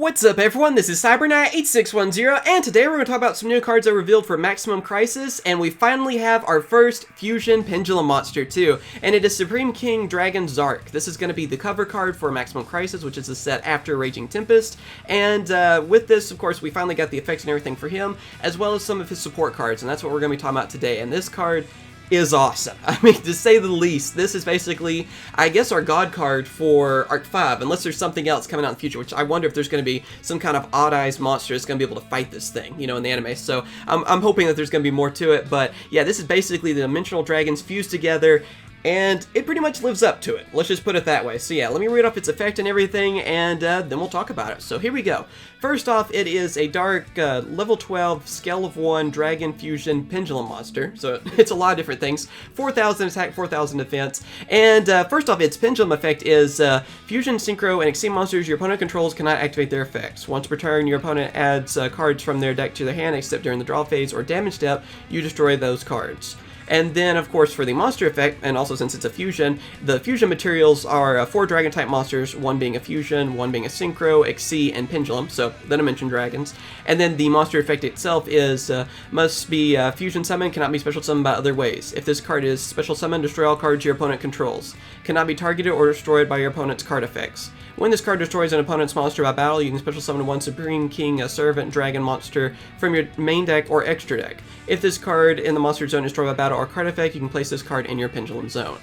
What's up everyone, this is CyberKnight8610, and today we're going to talk about some new cards that were revealed for Maximum Crisis, and we finally have our first Fusion Pendulum monster too, and it is Supreme King Dragon Zarc. This is going to be the cover card for Maximum Crisis, which is the set after Raging Tempest, and with this, of course, we finally got the effects and everything for him, as well as some of his support cards, and that's what we're going to be talking about today, and this card is awesome. I mean, to say the least, this is basically, I guess, our god card for Arc 5, unless there's something else coming out in the future, which I wonder if there's going to be some kind of odd-eyes monster that's going to be able to fight this thing, you know, in the anime. So I'm hoping that there's going to be more to it, but yeah, this is basically the dimensional dragons fused together, and it pretty much lives up to it. Let's just put it that way. So yeah, let me read off its effect and everything, and then we'll talk about it. So here we go. First off, it is a dark, level 12, scale of 1 Dragon Fusion Pendulum monster. So it's a lot of different things. 4,000 attack, 4,000 defense. And first off, its pendulum effect is Fusion, Synchro, and Exceed monsters your opponent controls cannot activate their effects. Once per turn, your opponent adds cards from their deck to their hand, except during the draw phase or damage step, you destroy those cards. And then, of course, for the monster effect, and also since it's a fusion, the fusion materials are 4 dragon-type monsters, one being a fusion, one being a synchro, Exceed, and pendulum, so the dimension dragons. And then the monster effect itself is, must be fusion summoned, cannot be special summoned by other ways. If this card is special summoned, destroy all cards your opponent controls. Cannot be targeted or destroyed by your opponent's card effects. When this card destroys an opponent's monster by battle, you can special summon one Supreme King, a Servant Dragon monster from your main deck or extra deck. If this card in the monster zone is destroyed by battle or card effect, you can place this card in your Pendulum zone.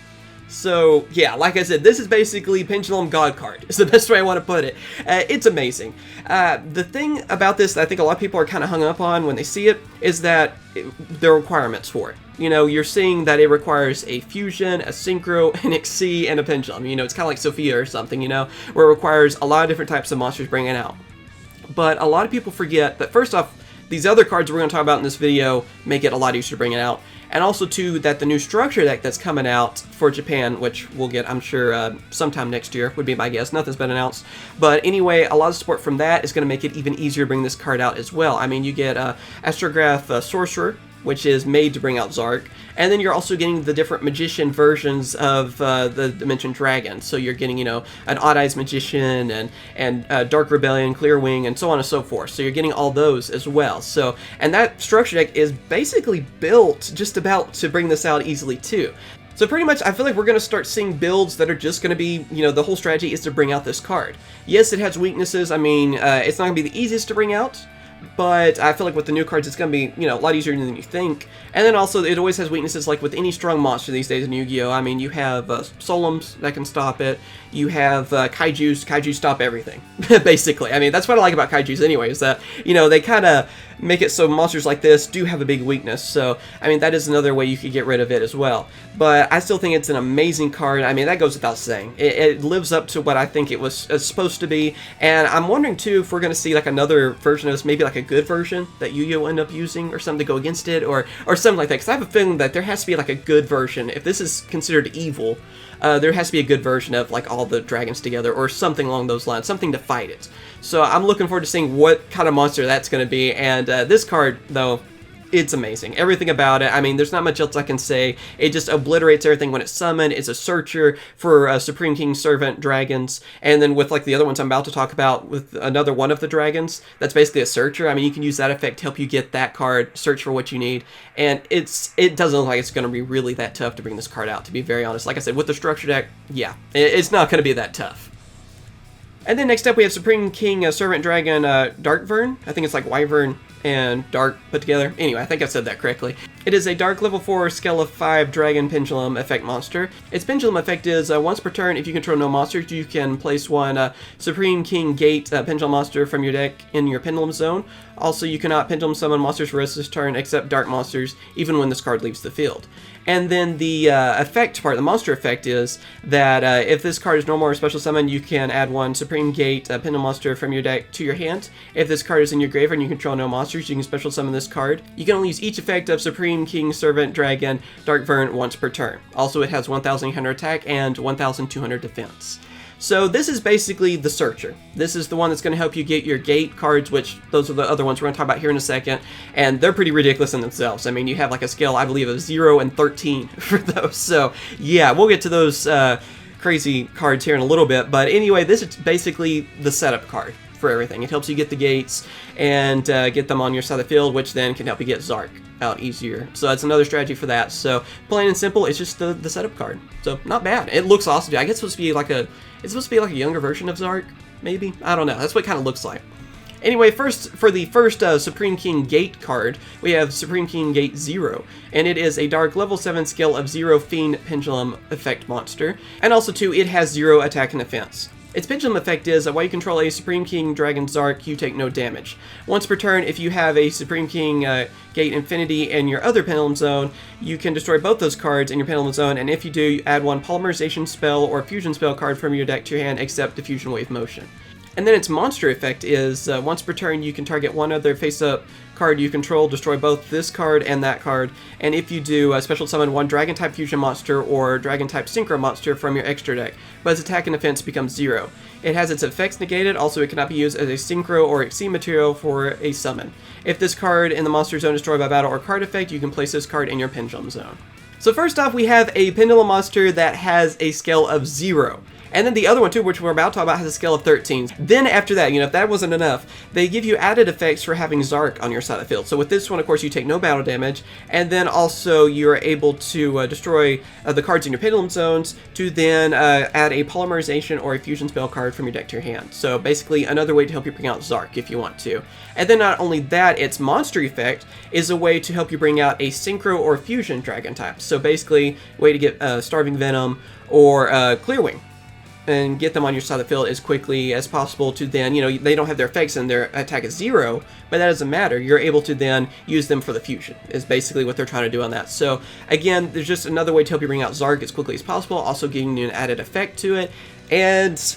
So, yeah, like I said, this is basically Pendulum God card, is the best way I want to put it. It's amazing. The thing about this that I think a lot of people are kind of hung up on when they see it is that there are requirements for it. You know, you're seeing that it requires a fusion, a synchro, an Exceed, and a pendulum. You know, it's kind of like Sophia or something, you know, where it requires a lot of different types of monsters bringing out. But a lot of people forget that, first off, these other cards we're going to talk about in this video make it a lot easier to bring it out. And also, too, that the new structure deck that's coming out for Japan, which we'll get, I'm sure, sometime next year, would be my guess. Nothing's been announced. But anyway, a lot of support from that is going to make it even easier to bring this card out as well. I mean, you get Astrograph Sorcerer, which is made to bring out Zarc, and then you're also getting the different magician versions of the Dimension Dragon. So you're getting, you know, an Odd Eyes Magician and Dark Rebellion, Clear Wing, and so on and so forth. So you're getting all those as well. So, and that structure deck is basically built just about to bring this out easily too. So pretty much, I feel like we're going to start seeing builds that are just going to be, you know, the whole strategy is to bring out this card. Yes, it has weaknesses. I mean, it's not going to be the easiest to bring out, but I feel like with the new cards, it's going to be, you know, a lot easier than you think. And then also, it always has weaknesses, like with any strong monster these days in Yu-Gi-Oh! I mean, you have Solemns that can stop it. You have Kaijus. Kaijus stop everything, basically. I mean, that's what I like about Kaijus anyway, is that, you know, they kind of make it so monsters like this do have a big weakness. So, I mean, that is another way you could get rid of it as well. But I still think it's an amazing card. I mean, that goes without saying. It lives up to what I think it was supposed to be. And I'm wondering, too, if we're going to see, like, another version of this, maybe, like, a good version that Yu-Gi-Oh! Will end up using or something to go against it, or something like that. Because I have a feeling that there has to be, like, a good version. If this is considered evil, there has to be a good version of, like, all the dragons together, or something along those lines, something to fight it. So I'm looking forward to seeing what kind of monster that's going to be, and this card, though, it's amazing. Everything about it, I mean, there's not much else I can say. It just obliterates everything when it's summoned. It's a searcher for Supreme King Servant Dragons, and then with, like, the other ones I'm about to talk about, with another one of the dragons, that's basically a searcher. I mean, you can use that effect to help you get that card, search for what you need, and it doesn't look like it's going to be really that tough to bring this card out, to be very honest. Like I said, with the structure deck, yeah, it's not going to be that tough. And then next up we have Supreme King Servant Dragon Darkvern. I think it's like Wyvern and Dark put together. Anyway, I think I said that correctly. It is a dark level 4 scale of 5 dragon pendulum effect monster. Its pendulum effect is once per turn, if you control no monsters, you can place one Supreme King Gate pendulum monster from your deck in your pendulum zone. Also, you cannot pendulum summon monsters for the rest of this turn except dark monsters, even when this card leaves the field. And then the effect part, the monster effect, is that if this card is normal or special summon, you can add one Supreme Gate pendulum monster from your deck to your hand. If this card is in your graveyard and you control no monsters, you can special summon this card. You can only use each effect of Supreme King Servant Dragon Darkvern once per turn. Also, it has 1,800 attack and 1,200 defense. So this is basically the Searcher. This is the one that's going to help you get your gate cards, which those are the other ones we're going to talk about here in a second, and they're pretty ridiculous in themselves. I mean, you have like a scale, I believe, of 0 and 13 for those. So yeah, we'll get to those crazy cards here in a little bit, but anyway, this is basically the setup card. for everything. It helps you get the gates and get them on your side of the field, which then can help you get Zarc out easier. So that's another strategy for that. So plain and simple, it's just the setup card. So not bad. It looks awesome. I guess it's supposed to be like a younger version of Zarc, maybe. I don't know. That's what it kind of looks like. Anyway, for the first Supreme King Gate card, we have Supreme King Gate 0, and it is a dark level 7 scale of 0 Fiend Pendulum effect monster, and also too, it has 0 attack and defense. Its pendulum effect is, while you control a Supreme King Dragon Zarc, you take no damage. Once per turn, if you have a Supreme King Gate Infinity in your other pendulum zone, you can destroy both those cards in your pendulum zone, and if you do, you add one polymerization spell or fusion spell card from your deck to your hand, except the Fusion Wave Motion. And then its monster effect is, once per turn you can target one other face-up card you control, destroy both this card and that card, and if you do, special summon one Dragon-type fusion monster or Dragon-type synchro monster from your extra deck, but its attack and defense becomes 0. It has its effects negated, also it cannot be used as a synchro or exceed material for a summon. If this card in the monster zone is destroyed by battle or card effect, you can place this card in your pendulum zone. So first off, we have a pendulum monster that has a scale of 0. And then the other one too, which we're about to talk about, has a scale of 13. Then after that, if that wasn't enough, they give you added effects for having Zarc on your side of the field. So with this one, of course, you take no battle damage, and then also you're able to destroy the cards in your pendulum zones to then add a polymerization or a fusion spell card from your deck to your hand. So basically another way to help you bring out Zarc if you want to. And then not only that, its monster effect is a way to help you bring out a synchro or fusion dragon type. So basically a way to get Starving Venom or Clearwing and get them on your side of the field as quickly as possible to then, they don't have their effects and their attack is 0, but that doesn't matter. You're able to then use them for the fusion, is basically what they're trying to do on that. So again, there's just another way to help you bring out Zarc as quickly as possible, also giving you an added effect to it, and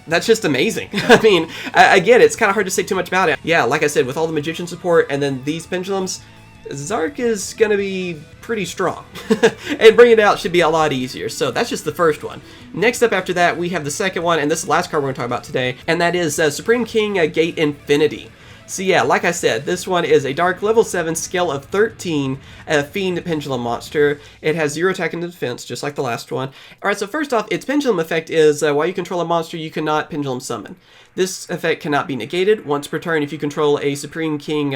that's just amazing. I mean, again, it's kind of hard to say too much about it. Yeah, like I said, with all the Magician support and then these pendulums, Zarc is going to be pretty strong, and bringing it out should be a lot easier. So that's just the first one. Next up after that, we have the second one, and this is the last card we're going to talk about today, and that is Supreme King Gate Infinity. So yeah, like I said, this one is a dark level 7 scale of 13 Fiend Pendulum monster. It has 0 attack and defense, just like the last one. Alright, so first off, its pendulum effect is, while you control a monster, you cannot pendulum summon. This effect cannot be negated. Once per turn, if you control a Supreme King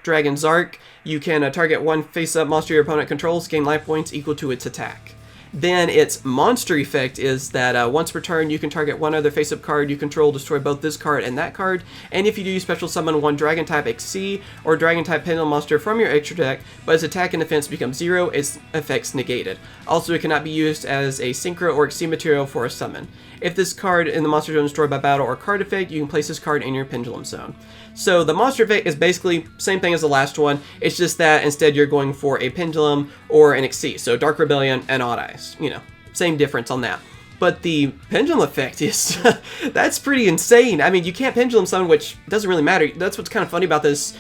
Dragon Zarc, you can target one face-up monster your opponent controls, gain life points equal to its attack. Then its monster effect is that once per turn you can target one other face-up card you control, destroy both this card and that card, and if you do, special summon one Dragon-type XC or Dragon-type Pendulum monster from your extra deck, but its attack and defense becomes 0, its effects negated. Also, it cannot be used as a synchro or exceed material for a summon. If this card in the monster zone is destroyed by battle or card effect, you can place this card in your pendulum zone. So the monster effect is basically same thing as the last one, it's just that instead you're going for a pendulum or an exceed, so Dark Rebellion and Odd Eyes, same difference on that. But the pendulum effect is, that's pretty insane. I mean, you can't pendulum summon, which doesn't really matter. That's what's kind of funny about this,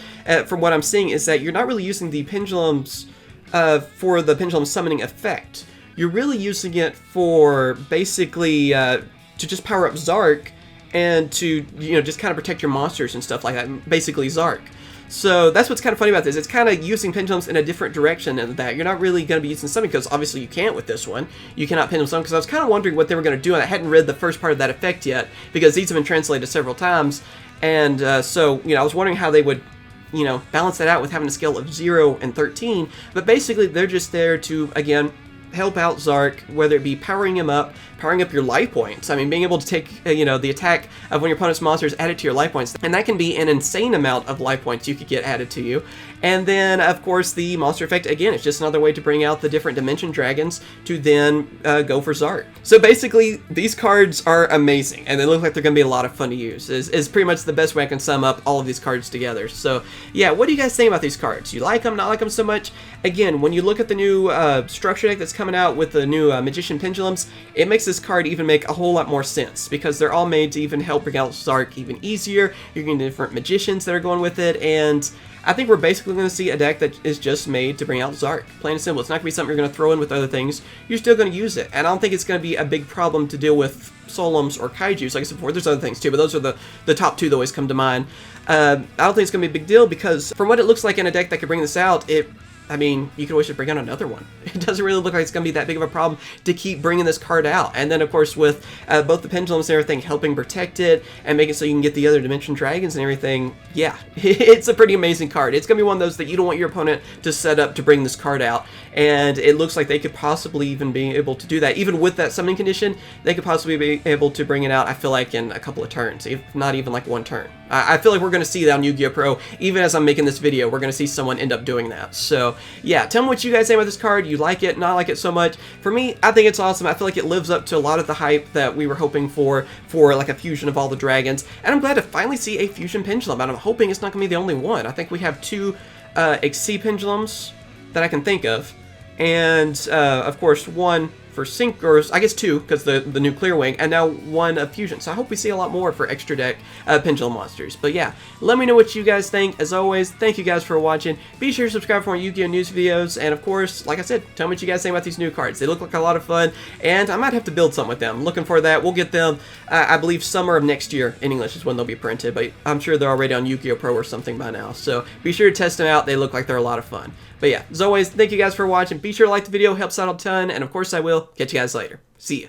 from what I'm seeing, is that you're not really using the pendulums for the pendulum summoning effect. You're really using it for basically to just power up Zarc and to, just kind of protect your monsters and stuff like that, basically Zarc. So that's what's kind of funny about this. It's kind of using pendulums in a different direction than that. You're not really going to be using summoning, because obviously you can't with this one. You cannot pendulum summon, because I was kind of wondering what they were going to do, and I hadn't read the first part of that effect yet, because these have been translated several times, and so, I was wondering how they would, balance that out with having a scale of 0 and 13, but basically they're just there to, again, help out Zarc, whether it be powering him up, powering up your life points. I mean, being able to take, the attack of one of your opponent's monsters added to your life points, and that can be an insane amount of life points you could get added to you. And then, of course, the monster effect, again, it's just another way to bring out the different dimension dragons to then go for Zarc. So basically, these cards are amazing, and they look like they're going to be a lot of fun to use, is pretty much the best way I can sum up all of these cards together. So, yeah, what do you guys think about these cards? You like them, not like them so much? Again, when you look at the new structure deck that's coming out with the new Magician Pendulums, it makes this card even make a whole lot more sense, because they're all made to even help bring out Zarc even easier. You're getting different magicians that are going with it, and I think we're basically going to see a deck that is just made to bring out Zarc. Plain and simple. It's not going to be something you're going to throw in with other things. You're still going to use it. And I don't think it's going to be a big problem to deal with Solemns or Kaijus. Like I said before, there's other things too, but those are the top two that always come to mind. I don't think it's going to be a big deal, because from what it looks like in a deck that could bring this out, it I mean, you could always just bring out another one. It doesn't really look like it's going to be that big of a problem to keep bringing this card out. And then, of course, with both the pendulums and everything helping protect it and make it so you can get the other dimension dragons and everything, yeah, it's a pretty amazing card. It's going to be one of those that you don't want your opponent to set up to bring this card out. And it looks like they could possibly even be able to do that. Even with that summoning condition, they could possibly be able to bring it out, I feel like, in a couple of turns, if not even like one turn. I feel like we're going to see that on Yu-Gi-Oh! Pro. Even as I'm making this video, we're going to see someone end up doing that. So, yeah, tell me what you guys think about this card. You like it, not like it so much. For me, I think it's awesome. I feel like it lives up to a lot of the hype that we were hoping for like a fusion of all the dragons. And I'm glad to finally see a Fusion Pendulum, and I'm hoping it's not going to be the only one. I think we have two XC Pendulums that I can think of. And, of course, one for Sync, or I guess two, because the new Clear Wing, and now one of Fusion. So I hope we see a lot more for extra deck Pendulum monsters. But yeah, let me know what you guys think. As always, thank you guys for watching. Be sure to subscribe for more Yu-Gi-Oh! News videos. And of course, like I said, tell me what you guys think about these new cards. They look like a lot of fun, and I might have to build something with them. I'm looking for that. We'll get them, I believe, summer of next year in English is when they'll be printed. But I'm sure they're already on Yu-Gi-Oh! Pro or something by now. So be sure to test them out. They look like they're a lot of fun. But yeah, as always, thank you guys for watching. Be sure to like the video, helps out a ton, and of course I will. Catch you guys later. See ya.